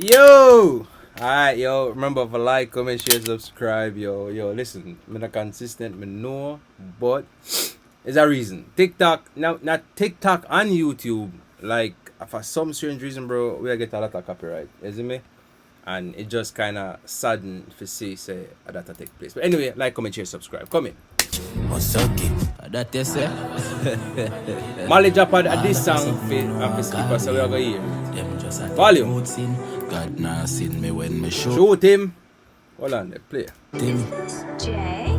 Yo! Alright, yo. Remember to like, comment, share, subscribe. Yo, listen. I'm not consistent, I know, but there's a reason. TikTok, now, not TikTok and YouTube, like, for some strange reason, bro, we get a lot of copyright. You see me? And it just kind of sadden if you say that take place. But anyway, like, comment, share, subscribe. Come in. That you say? Malie drop at this song for skipper, so we are going to hear. Volume. God nah seen me when me Shoot him. Hold on, play. him. Jay?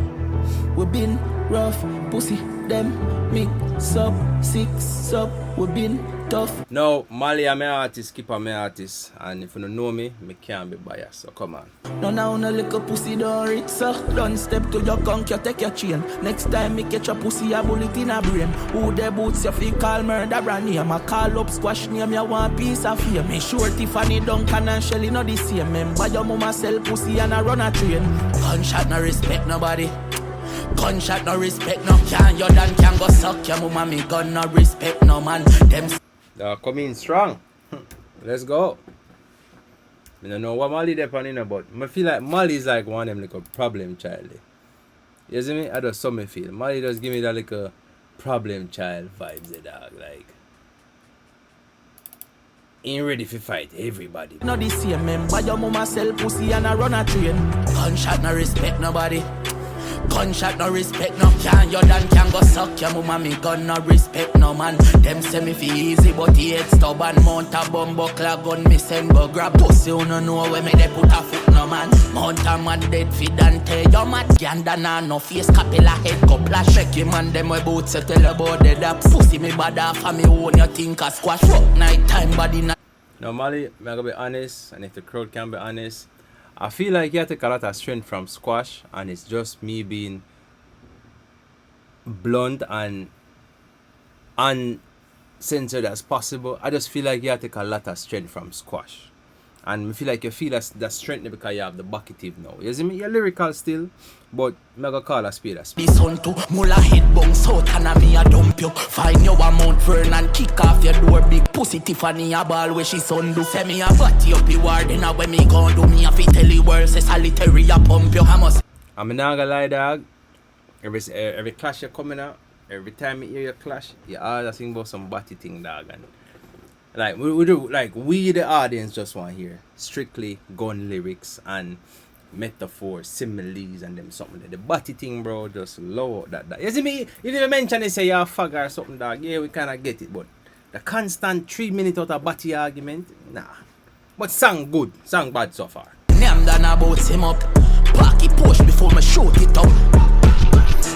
We been rough, pussy, them, mix up, six up, we been tough. No, Malie are my artist, Skipper my artist. And if you don't know me can't be biased. So come on. No little pussy don't reach so. Don't step to your conk, you take your chain. Next time me catch a pussy, a bullet in a brain. Who the boots you feel call murder brand name. I call up squash name, you want piece of fame. Me sure Tiffany Duncan and Shelly not the same. Remember your mama sell pussy and I run a train. Gunshot no respect nobody. Gunshot no respect no can. Your dan can go suck your mama. Me gun no respect no man. Them Come in strong. Let's go. I don't know what Malie there on, but I feel like Malie is like one of them like a problem child. You see me? I just saw me feel. Malie just give me that like a problem child vibes, dog. Like, ain't ready to fight everybody. no the same. Remember your mama sell pussy and I run a train. Gunshot no respect nobody. Gunshot no respect no can. Your dan can go suck your mama. Me gun no respect no man. Them say me feel easy but he head stubborn. Mount a bumbo clock gun me send go grab pussy. You no know where me they put a foot no man. Mount a man dead feed and tell your mad ganda na no face capella head couple a shake him and them way boots tell about dead up. Pussy me bad off and me own you think a squash. Fuck night time body na. Now Malie, I'm gonna be honest, and if the crowd can be honest, I feel like you take a lot of strength from squash, and it's just me being blunt and uncensored as possible. I just feel like you take a lot of strength from squash, and I feel like you feel that strength because you have the bucketive now. You see me? You're lyrical still, but I'm gonna call a speed a speed. This son to mula head bounce out and me a dump you. Find your Mount Vernon, kick off your door. Big pussy Tiffany a ball where she son do. Say me a body up the ward, then when me gon' do me a fi tell the world say solitary a pump you. I must. I'm not gonna lie, dog. Every clash you're coming out, every time you hear your clash, you always think about some body thing, dog. And like we do, like we the audience just want to hear strictly gun lyrics and metaphors, similes, and them something. The body thing, bro, just low that. You see me? If you mention it, say you're a fagger or something, dog. Yeah, we kinda get it, but the constant 3 minutes out of body argument, nah. But song good, song bad so far. Name done about him up. Parky push before me shoot it up.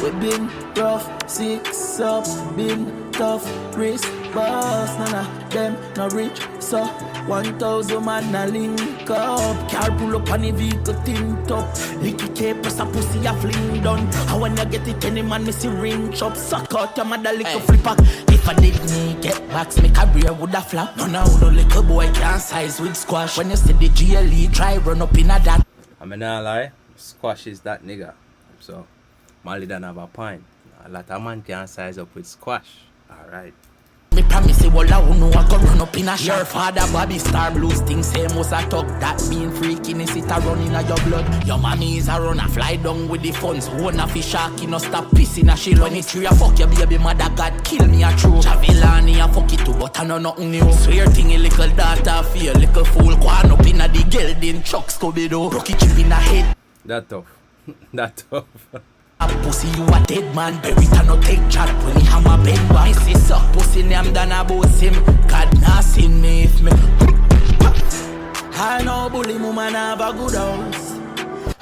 We been rough, six up, been tough, wrist boss, none of them no rich, so 1,000 man a link up. Car pull up on the vehicle tint up. Licky K press a pussy a fling done. And when you get it, any man me see ring chop. Suck out your mother little flipper. If I did me get backs, me career woulda flop. No no little boy can't size with squash. When you see the GLE, try run up in a that. I mean, not lie, squash is that nigga. So Malie Donn have a point. A lot of man can size up with squash. Alright. Me promise you all I know I go run up in a shop. Your father Bobby Star Blues thing same was a talk. That mean freakiness it a run in your blood. Your mommy is a run a fly down with the funds. One a fish shark no stop pissing a shit. When it tree a fuck your baby mother God kill me a true. Javilani a fuck it too but I know nothing new. Swear thing a little daughter feel little fool. Quan up in a the gelding chuck Scooby-Doo. Rocky chip in a head. That tough. That tough. A pussy you a dead man. Bury it and no take chat when he hammer bend back. Me see suck pussy name done about him. God nah seen me if me. I know bully woman have a good house.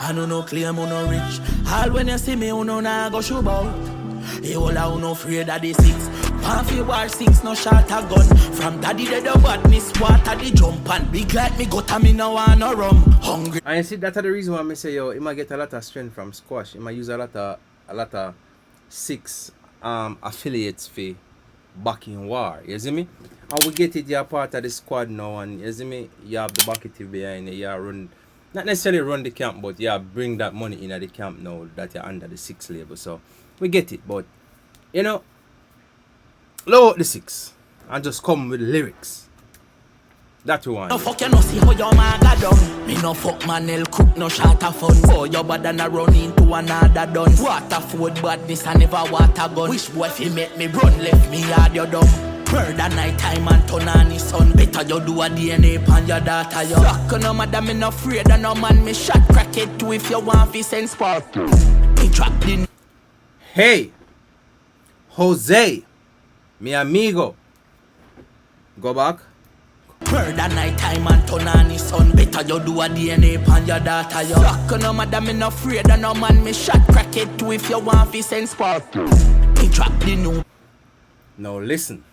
I know no claim you no rich. All when you see me you know nah go show bout. You all are no afraid of the six. Panfy war six no shot a gun. From daddy the badness water the jump and big like me got a me no want no rum. Hungry. And you see that's the reason why I say yo, he might get a lot of strength from squash. He might use a lot of six affiliates for backing war. You see me? And we get it, you're part of the squad now, and you see me, you have the bucketive behind it, you run not necessarily run the camp, but you bring that money in at the camp now that you're under the six label. So we get it, but you know, lower the six and just come with lyrics. That one. No fuck you no see how your man got done. Me no fuck Manel cook no shot of fun. Oh your bad and I run into another done. Water food badness I never water gun. Wish boy if he make me run left me hard you dumb. Murder night time and turn on his son. Better you do a DNA pan your daughter yo. Suck no mother me no afraid of no man. Me shot crack it too if you want fi send spark. Me drop the Hey, Jose, mi amigo. Go back. Murder night time and turn on his son. Better you do a DNA pan your daughter yo. Suck no mother me no afraid of no man. Me shot crack it too if you want fi send spark. Me drop the new. Now listen.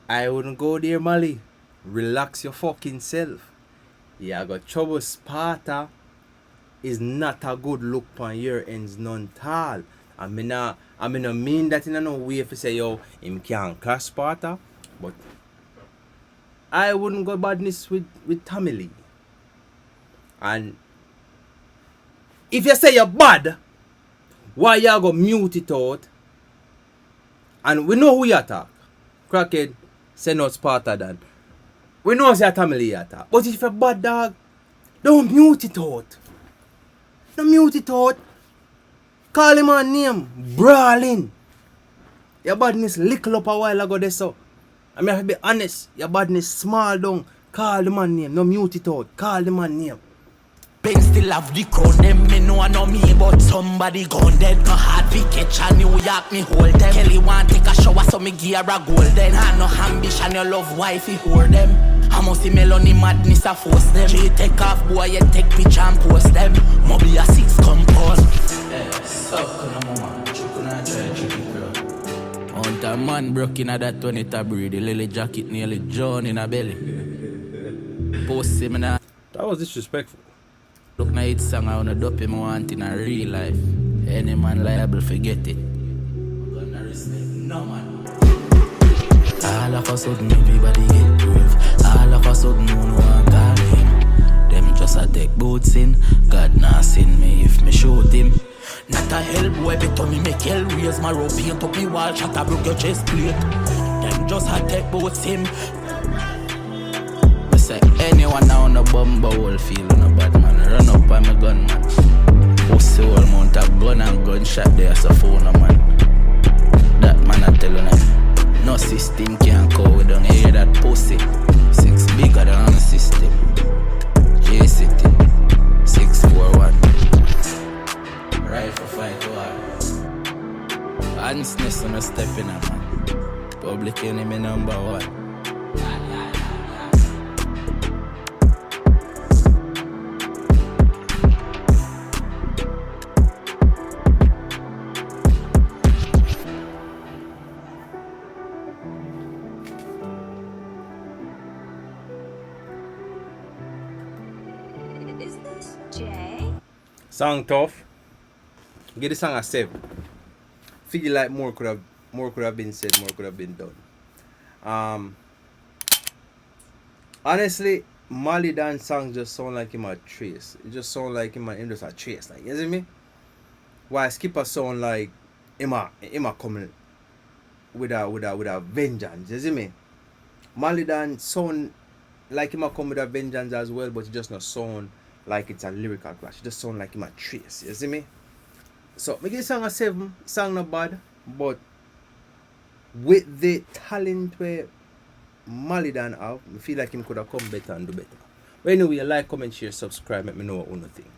I wouldn't go there, Malie. Relax your fucking self. Yeah, I got trouble. Sparta is not a good look on your ends none tall. I mean mean that in no way if you say yo him can't clash Sparta, but I wouldn't go badness with Tommy Lee. And if you say you're bad, why you go mute it out? And we know who you attack. Crackhead, say not Sparta then. We know say Tommy Lee attack. But if you're bad dog, don't mute it out. Don't mute it out. Call him a name. Brawling. Your badness lickle up a while ago there so. I mean, I have to be honest. Your badness small down. Call the man name. No mute it out. Call the man name. Ben still have the crown. Them me know I know me, but somebody gone dead. No hard fi catch a New York me hold them. Kelly want take a shower so me gear a golden. I no ambition your love wife he hold them. I must see melody madness a force them. She take off boy you take picture and post them. Mobi a 6 compound. Suck on a mama. Chukuna try tricky girl. On time man broke in a that 20 breed. The lily jacket nearly drawn in a belly. Post him in a. That was disrespectful. Look na hit song I wanna dope him want in a real life. Any man liable forget it. Gonna respect no man. All of a sudden everybody get brave. All of a sudden no one call him. Them just a take boots in. God nah send me if me shoot him. Not a hell boy better me make hell raise my rope. Paint up me wall shot a broke your chest plate. Them just a take boots in. Me say anyone now on the bumble hole feel on a bad man. Run up on my gun man. Pussy all mount a gun and gunshot there so phone a man. That man I tell you now. No system can go we don't hear that pussy. 6 bigger than the system. J City 641. Rifle fight war. Honestness on a step in a man. Public enemy number 1. Is this Jay? Song tough. Give the song a 7. Feel like more could have been said, more could have been done. Honestly, Malie Donn song just sound like him a trace. It just sound like him just a trace, like you see me? While Skipper sound like him a coming with a vengeance, you see me? Malie Donn sound like him a come with a vengeance as well, but it just not sound like it's a lyrical clash. It just sound like him a trace, you see me? So me give the song a 7, song not bad, but with the talent where Malie Donn have, I feel like him could have come better and do better. But anyway, like, comment, share, subscribe, let me know what you think.